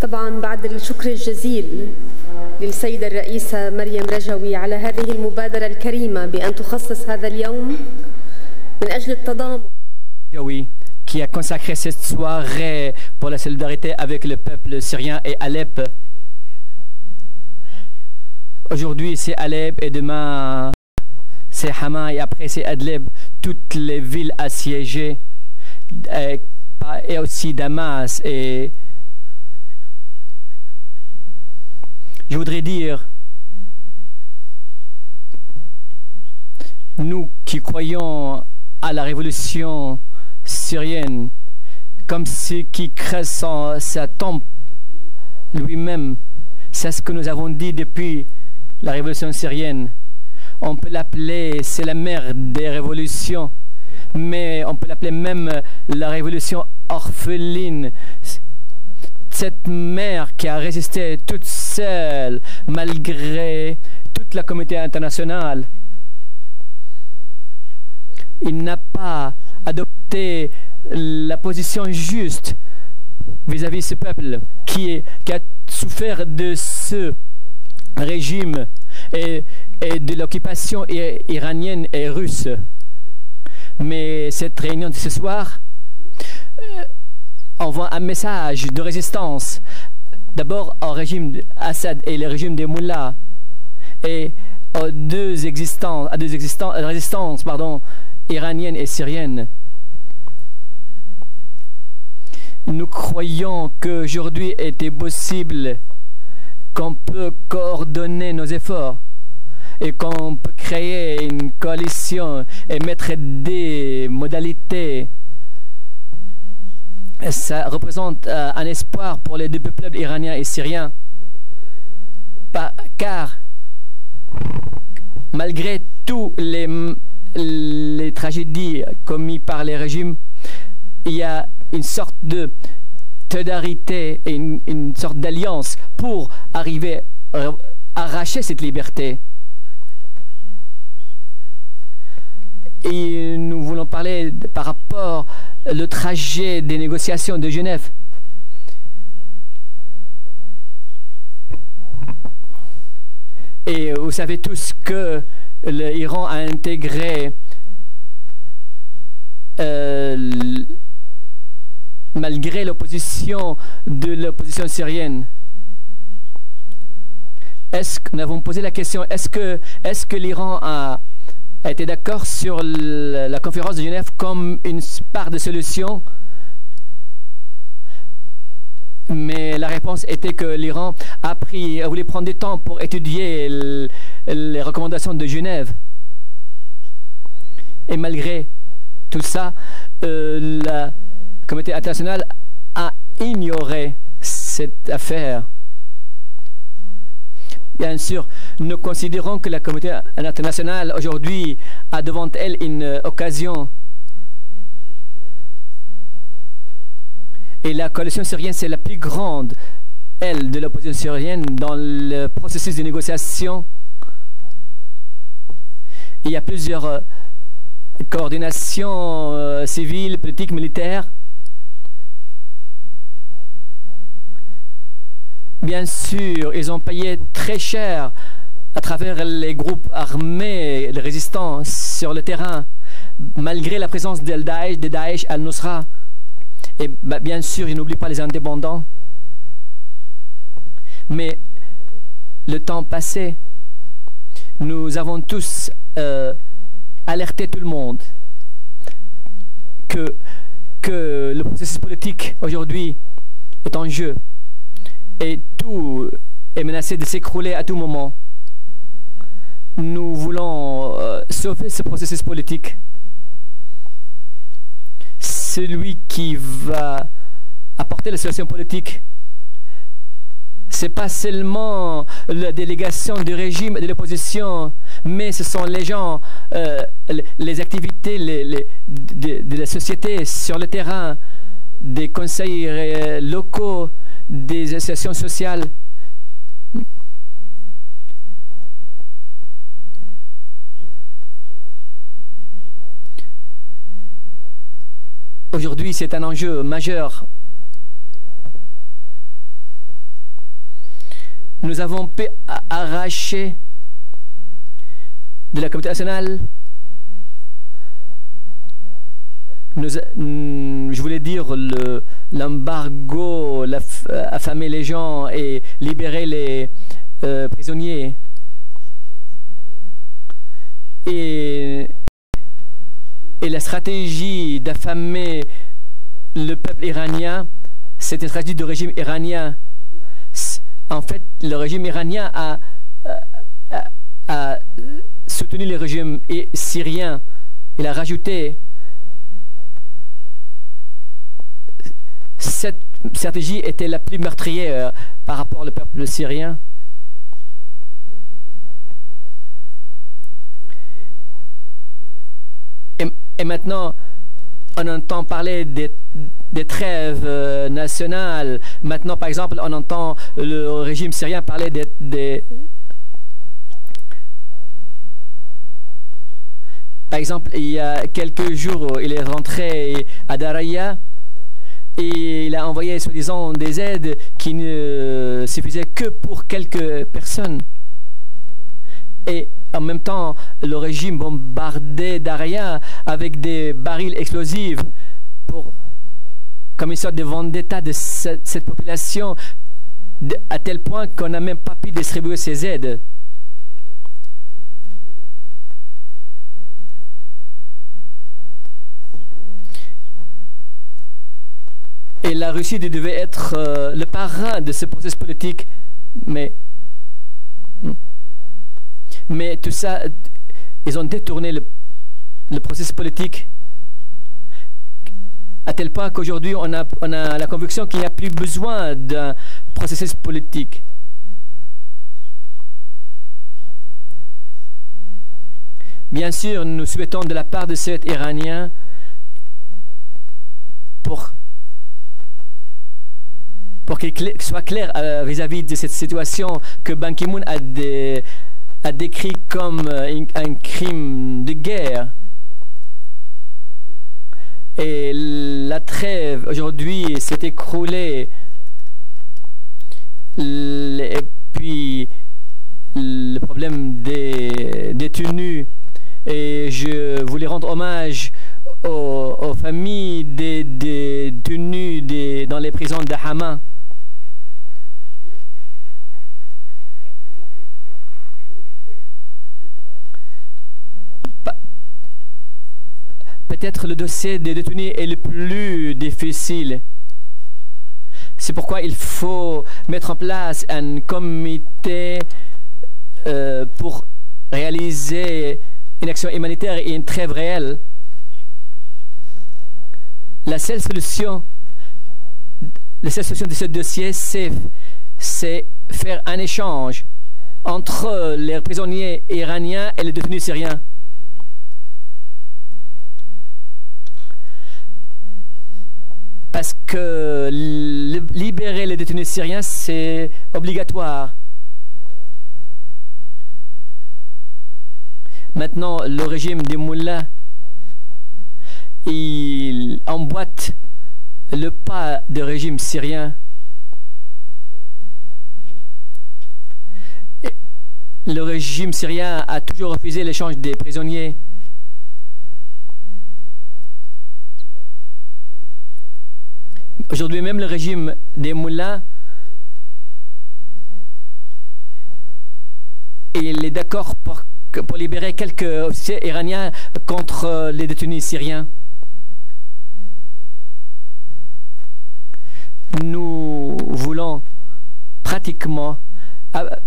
طبعا بعد الشكر الجزيل للسيدة الرئيسة مريم رجوي على هذه المبادرة الكريمة بأن تخصص هذا اليوم من أجل التضامن. Qui a consacré cette soirée pour la solidarité avec le peuple syrien et Alep. Aujourd'hui c'est Alep et demain c'est Hama et après c'est Adlib, toutes les villes assiégées et aussi Damas. Et je voudrais dire, nous qui croyons à la révolution syrienne, comme ceux qui créent sa tombe lui-même, c'est ce que nous avons dit depuis la révolution syrienne. On peut l'appeler, c'est la mère des révolutions, mais on peut l'appeler même la révolution orpheline. Cette mère qui a résisté toute seule malgré toute la communauté internationale. Il n'a pas adopté la position juste vis-à-vis de ce peuple qui a souffert de ce régime et de l'occupation iranienne et russe. Mais cette réunion de ce soir envoie un message de résistance d'abord au régime Assad et le régime des Mollahs et aux deux résistances iranienne et syrienne. Nous croyons qu'aujourd'hui était possible, qu'on peut coordonner nos efforts et qu'on peut créer une coalition et mettre des modalités. Ça représente un espoir pour les deux peuples iraniens et syriens. Car malgré tous les tragédies commises par les régimes, il y a une sorte de solidarité et une sorte d'alliance pour arriver à arracher cette liberté. Et nous voulons parler par rapport au trajet des négociations de Genève. Et vous savez tous que l'Iran a intégré malgré l'opposition de l'opposition syrienne. Est-ce que nous avons posé la question, est-ce que l'Iran a été d'accord sur la conférence de Genève comme une part de solution? Mais la réponse était que l'Iran a voulu prendre du temps pour étudier les recommandations de Genève. Et malgré tout ça, la communauté internationale a ignoré cette affaire. Bien sûr, nous considérons que la communauté internationale aujourd'hui a devant elle une occasion. Et la coalition syrienne, c'est la plus grande, elle, de l'opposition syrienne dans le processus de négociation. Il y a plusieurs coordinations civiles, politiques, militaires. Bien sûr, ils ont payé très cher à travers les groupes armés, les résistants sur le terrain, malgré la présence de Daesh al-Nusra. Et bien sûr, je n'oublie pas les indépendants. Mais le temps passé, nous avons tous alerté tout le monde que le processus politique aujourd'hui est en jeu et tout est menacé de s'écrouler à tout moment. Nous voulons sauver ce processus politique. Celui qui va apporter la solution politique, ce n'est pas seulement la délégation du régime et de l'opposition, mais ce sont les gens, les activités de la société sur le terrain, des conseils locaux, des associations sociales. Aujourd'hui, c'est un enjeu majeur. nous avons pu arracher de la communauté nationale. Je voulais dire l'embargo, affamer les gens et libérer les prisonniers. Et la stratégie d'affamer le peuple iranien, c'est une stratégie du régime iranien. En fait, le régime iranien a soutenu le régime syrien. Il a rajouté. Cette stratégie était la plus meurtrière par rapport au peuple syrien. Et maintenant, on entend parler des trêves nationales. Maintenant, par exemple, on entend le régime syrien parler Par exemple, il y a quelques jours, il est rentré à Daraya et il a envoyé, soi-disant, des aides qui ne suffisaient que pour quelques personnes. Et en même temps, le régime bombardait Daraya avec des barils explosifs comme une sorte de vendetta de cette population, à tel point qu'on n'a même pas pu distribuer ces aides. Et la Russie devait être le parrain de ce processus politique, mais tout ça, ils ont détourné le processus politique à tel point qu'aujourd'hui, on a la conviction qu'il n'y a plus besoin d'un processus politique. Bien sûr, nous souhaitons de la part de cet Iranien pour qu'il soit clair vis-à-vis de cette situation que Ban Ki-moon a décrit comme un crime de guerre. Et la trêve aujourd'hui s'est écroulée. Et puis le problème des détenus. Et je voulais rendre hommage aux familles des détenus dans les prisons de Hama. Peut-être le dossier des détenus est le plus difficile. C'est pourquoi il faut mettre en place un comité pour réaliser une action humanitaire et une trêve réelle. La seule solution de ce dossier, c'est faire un échange entre les prisonniers iraniens et les détenus syriens. Parce que libérer les détenus syriens, c'est obligatoire. Maintenant, le régime des moullas, il emboîte le pas du régime syrien. Le régime syrien a toujours refusé l'échange des prisonniers. Aujourd'hui même, le régime des moullas, il est d'accord pour libérer quelques officiers iraniens contre les détenus syriens. Nous voulons pratiquement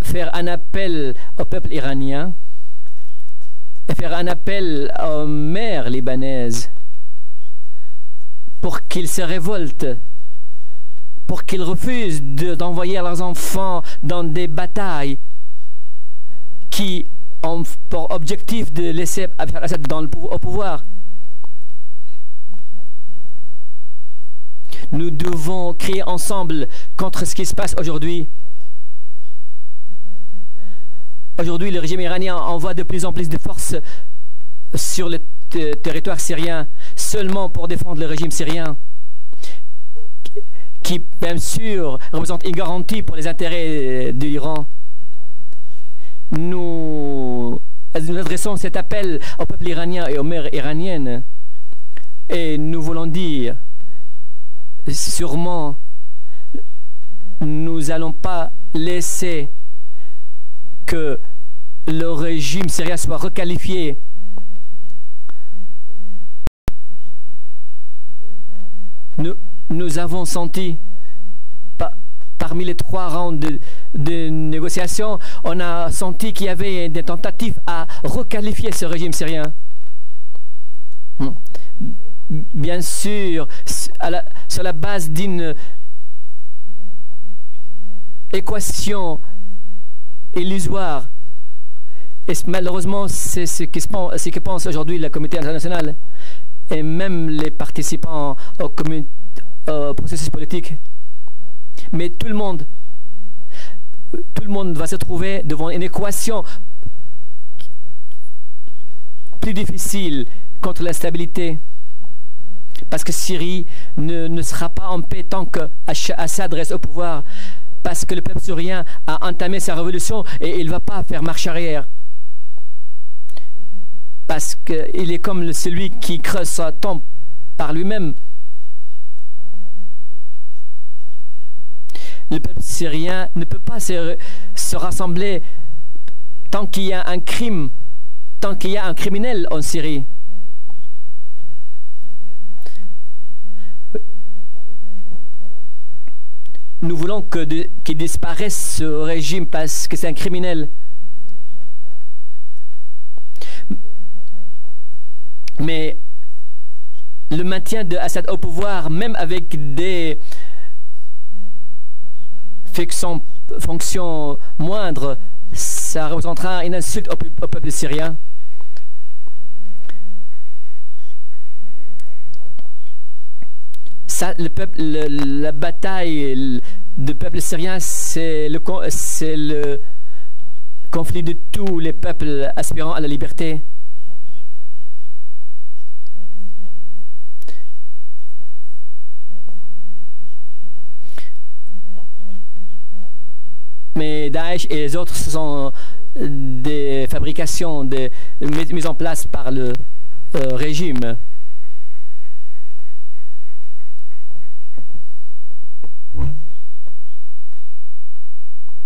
faire un appel au peuple iranien et faire un appel aux mères libanaises pour qu'ils se révoltent, pour qu'ils refusent d'envoyer leurs enfants dans des batailles qui ont pour objectif de laisser Bachar al-Assad au pouvoir. Nous devons crier ensemble contre ce qui se passe aujourd'hui. Aujourd'hui, le régime iranien envoie de plus en plus de forces sur le territoire syrien, seulement pour défendre le régime syrien, qui, bien sûr, représente une garantie pour les intérêts de l'Iran. nous adressons cet appel au peuple iranien et aux mères iraniennes. Et nous voulons dire, sûrement, nous n'allons pas laisser que le régime syrien soit requalifié. Nous avons senti, parmi les 3 rounds de négociations, on a senti qu'il y avait des tentatives à requalifier ce régime syrien. Bien sûr, sur la base d'une équation illusoire. Et malheureusement, c'est ce que pense aujourd'hui la communauté internationale et même les participants au processus politique. Mais tout le monde va se trouver devant une équation plus difficile contre l'instabilité. Parce que Syrie ne sera pas en paix tant qu'Assad reste au pouvoir. Parce que le peuple syrien a entamé sa révolution et il ne va pas faire marche arrière. Parce qu'il est comme celui qui creuse sa tombe par lui-même. Le peuple syrien ne peut pas se rassembler tant qu'il y a un crime, tant qu'il y a un criminel en Syrie. Nous voulons qu'il disparaisse ce régime parce que c'est un criminel. Mais le maintien de Assad au pouvoir, même avec des fonctions moindres, ça représentera une insulte au peuple syrien. Ça, la bataille du peuple syrien, c'est le conflit de tous les peuples aspirant à la liberté. Mais Daesh et les autres, ce sont des fabrications mises en place par le régime.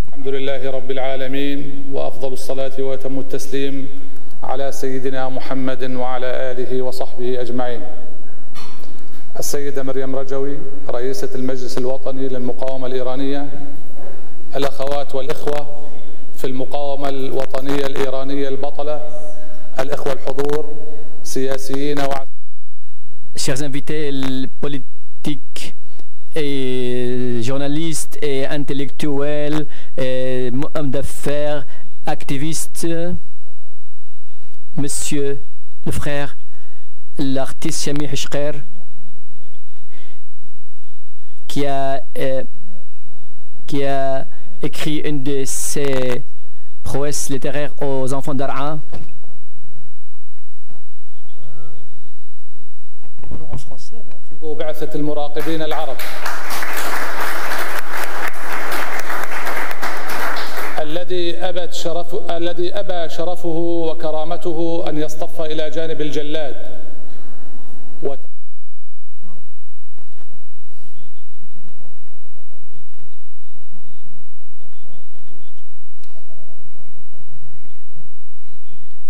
الحمد لله رب العالمين وأفضل الصلاة وأتم التسليم على سيدنا محمد وعلى آله وصحبه أجمعين. السيدة مريم رجوي رئيسة المجلس الوطني للمقاومة الإيرانية، الأخوات والإخوة في المقاومة الوطنية الإيرانية البطلة، الإخوة الحضور سياسيين Chers invités politiques et journalistes et intellectuels, et hommes d'affaires, activistes, monsieur le frère, l'artiste Shami Hishker, qui a écrit une de ses prouesses littéraires aux enfants d'Ar'a. En français, là. بعثة المراقبين العرب الذي أبى شرفه وكرامته أن يصطف إلى جانب الجلاد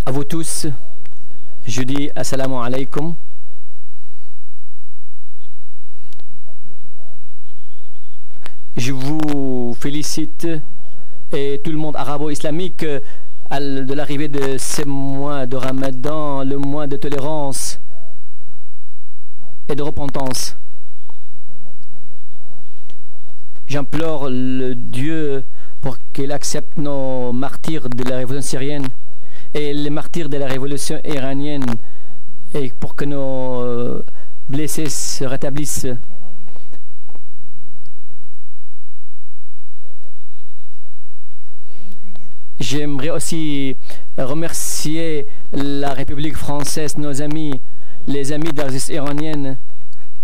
À vous tous, je dis assalamu alaikum. Je vous félicite et tout le monde arabo-islamique de l'arrivée de ces mois de Ramadan, le mois de tolérance et de repentance. J'implore le Dieu pour qu'il accepte nos martyrs de la révolution syrienne et les martyrs de la révolution iranienne et pour que nos blessés se rétablissent. J'aimerais aussi remercier la République française, nos amis, les amis de la résistance iranienne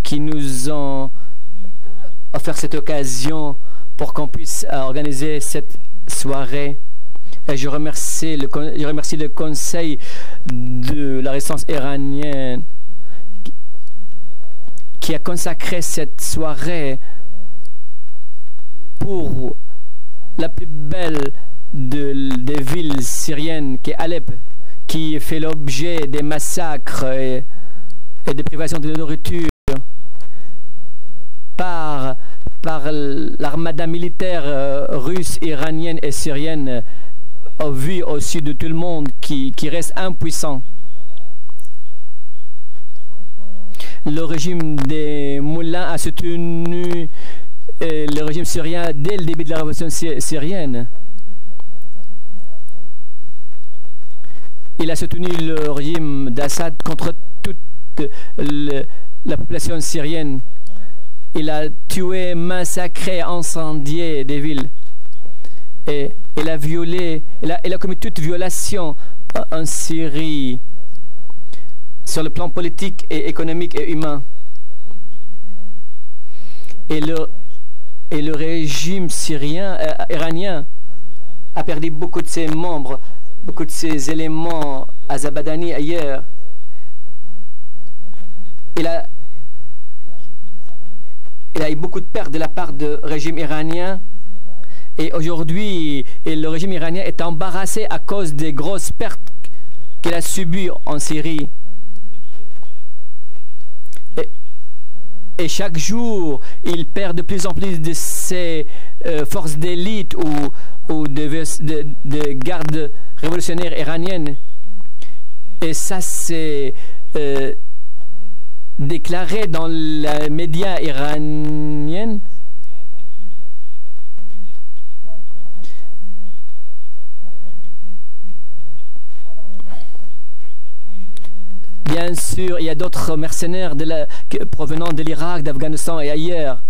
qui nous ont offert cette occasion pour qu'on puisse organiser cette soirée. Et je remercie le Conseil de la résistance iranienne qui a consacré cette soirée pour la plus belle des villes syriennes, qui est Alep, qui fait l'objet des massacres et des privations de nourriture par l'armada militaire russe, iranienne et syrienne, vu au sud de tout le monde, qui reste impuissant. Le régime des moulins a soutenu le régime syrien dès le début de la révolution syrienne. Il a soutenu le régime d'Assad contre toute la population syrienne. Il a tué, massacré, incendié des villes. Et il a commis toute violation en Syrie sur le plan politique et économique et humain. Et le régime iranien a perdu beaucoup de ses membres, beaucoup de ses éléments à Zabadani ailleurs. Il a eu beaucoup de pertes de la part du régime iranien. Et aujourd'hui, le régime iranien est embarrassé à cause des grosses pertes qu'il a subies en Syrie. Et chaque jour, il perd de plus en plus de ses forces d'élite ou de gardes révolutionnaires iraniennes. Et ça, c'est déclaré dans les médias iraniens. Bien sûr, il y a d'autres mercenaires provenant de l'Irak, d'Afghanistan et ailleurs.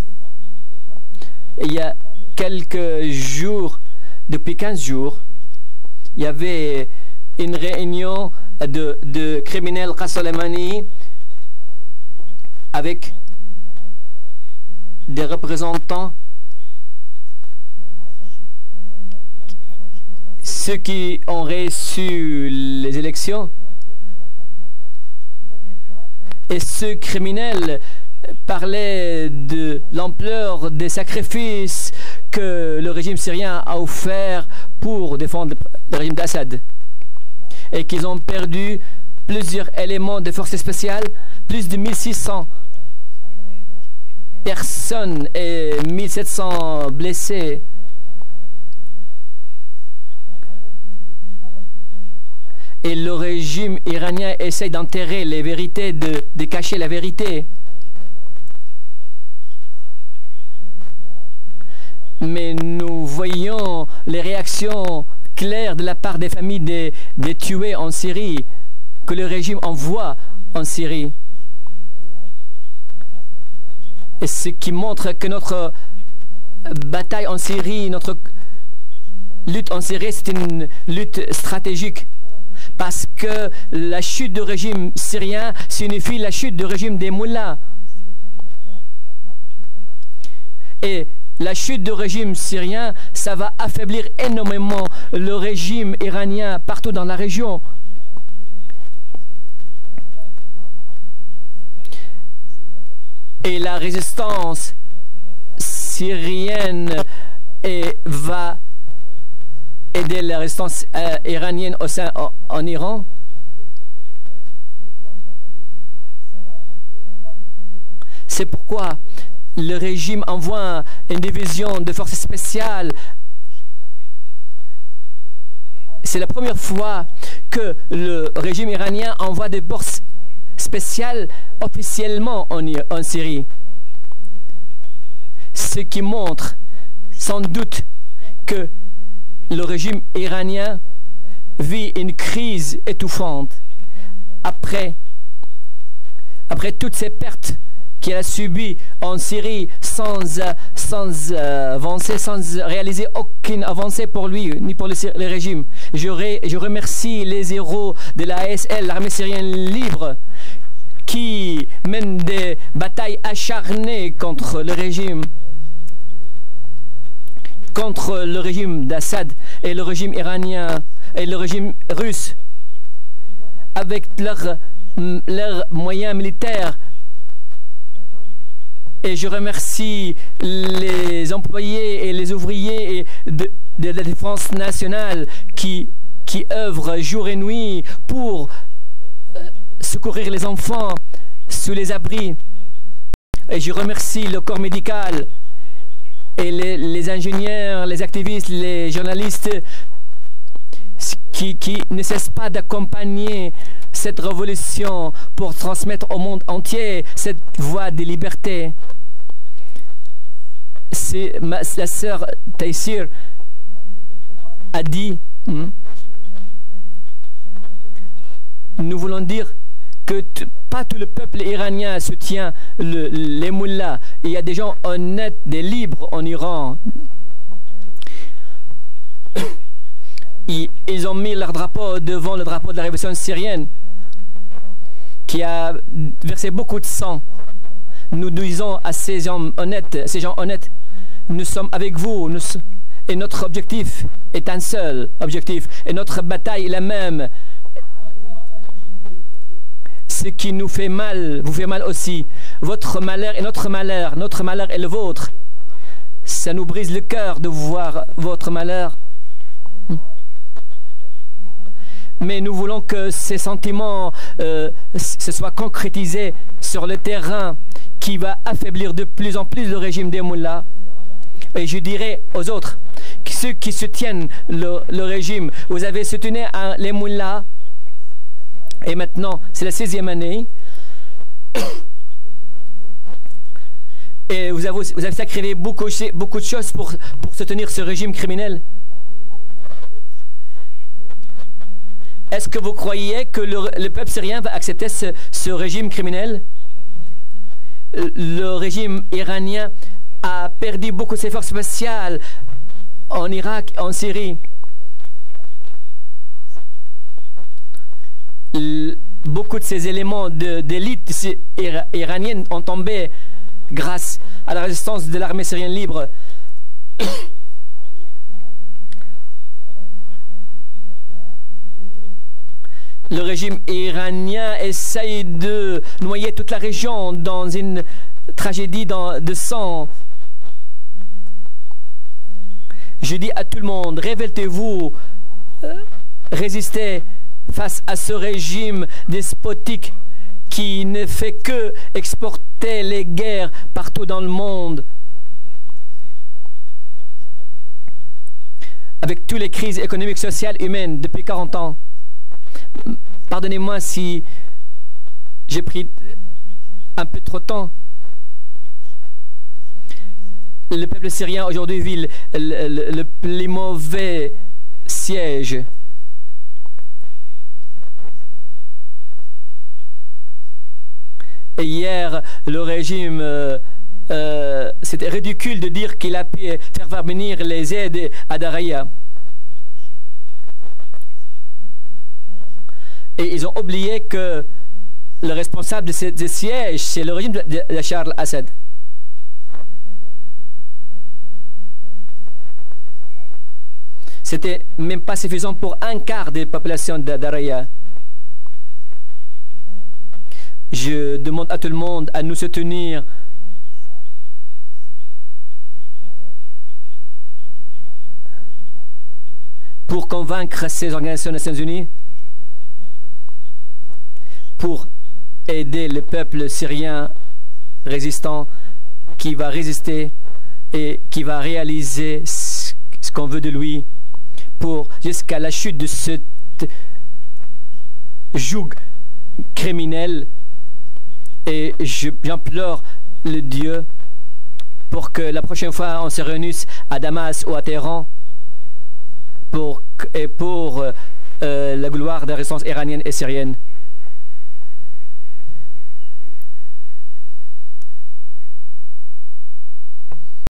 Il y a quelques jours, depuis 15 jours, il y avait une réunion de criminels Soleimani avec des représentants, ceux qui ont reçu les élections. Et ce criminel parlait de l'ampleur des sacrifices que le régime syrien a offert pour défendre le régime d'Assad. Et qu'ils ont perdu plusieurs éléments de forces spéciales, plus de 1600 personnes et 1700 blessés. Et le régime iranien essaie d'enterrer les vérités, de cacher la vérité. Mais nous voyons les réactions claires de la part des familles des tués en Syrie, que le régime envoie en Syrie. Et ce qui montre que notre bataille en Syrie, notre lutte en Syrie, c'est une lutte stratégique. Parce que la chute du régime syrien signifie la chute du régime des moullas. Et la chute du régime syrien, ça va affaiblir énormément le régime iranien partout dans la région. Et la résistance syrienne va aider la résistance iranienne en Iran. C'est pourquoi le régime envoie une division de forces spéciales. C'est la première fois que le régime iranien envoie des forces spéciales officiellement en Syrie. Ce qui montre sans doute que le régime iranien vit une crise étouffante après toutes ces pertes qu'il a subies en Syrie sans avancer, sans réaliser aucune avancée pour lui ni pour le régime. Je remercie les héros de la ASL, l'armée syrienne libre, qui mènent des batailles acharnées contre le régime d'Assad et le régime iranien et le régime russe, avec leurs moyens militaires. Et je remercie les employés et les ouvriers de la défense nationale qui œuvrent jour et nuit pour secourir les enfants sous les abris. Et je remercie le corps médical et les ingénieurs, les activistes, les journalistes qui ne cessent pas d'accompagner cette révolution pour transmettre au monde entier cette voie de liberté. La sœur Taïsir a dit, nous voulons dire que pas tout le peuple iranien soutient les mullahs. Il y a des gens honnêtes, des libres en Iran. Ils ont mis leur drapeau devant le drapeau de la révolution syrienne qui a versé beaucoup de sang. Nous disons à ces gens honnêtes, nous sommes avec vous et notre objectif est un seul objectif et notre bataille est la même. Ce qui nous fait mal vous fait mal aussi. Votre malheur est notre malheur est le vôtre. Ça nous brise le cœur de voir votre malheur. Mais nous voulons que ces sentiments se soient concrétisés sur le terrain qui va affaiblir de plus en plus le régime des mullahs. Et je dirais aux autres, ceux qui soutiennent le régime, vous avez soutenu les mullahs et maintenant c'est la 6e année. Et vous avez sacrifié beaucoup de choses pour soutenir ce régime criminel. Est-ce que vous croyez que le peuple syrien va accepter ce régime criminel? Le régime iranien a perdu beaucoup de ses forces spéciales en Irak et en Syrie. Beaucoup de ces éléments d'élite iranienne ont tombé grâce à la résistance de l'armée syrienne libre. Le régime iranien essaye de noyer toute la région dans une tragédie de sang. Je dis à tout le monde, révoltez-vous, résistez face à ce régime despotique qui ne fait que exporter les guerres partout dans le monde. Avec toutes les crises économiques, sociales, humaines depuis 40 ans. Pardonnez-moi si j'ai pris un peu trop de temps. Le peuple syrien aujourd'hui vit le plus mauvais siège. Et hier, le régime, c'était ridicule de dire qu'il a pu faire parvenir les aides à Daraya. Et ils ont oublié que le responsable de ce siège, c'est le régime de Bachar al-Assad. C'était même pas suffisant pour un quart des populations de Daraya. Je demande à tout le monde à nous soutenir pour convaincre ces organisations des Nations Unies pour aider le peuple syrien résistant qui va résister et qui va réaliser ce qu'on veut de lui pour jusqu'à la chute de ce joug criminel. Et j'implore le Dieu pour que la prochaine fois on se réunisse à Damas ou à Téhéran pour la gloire de la résistance iranienne et syrienne.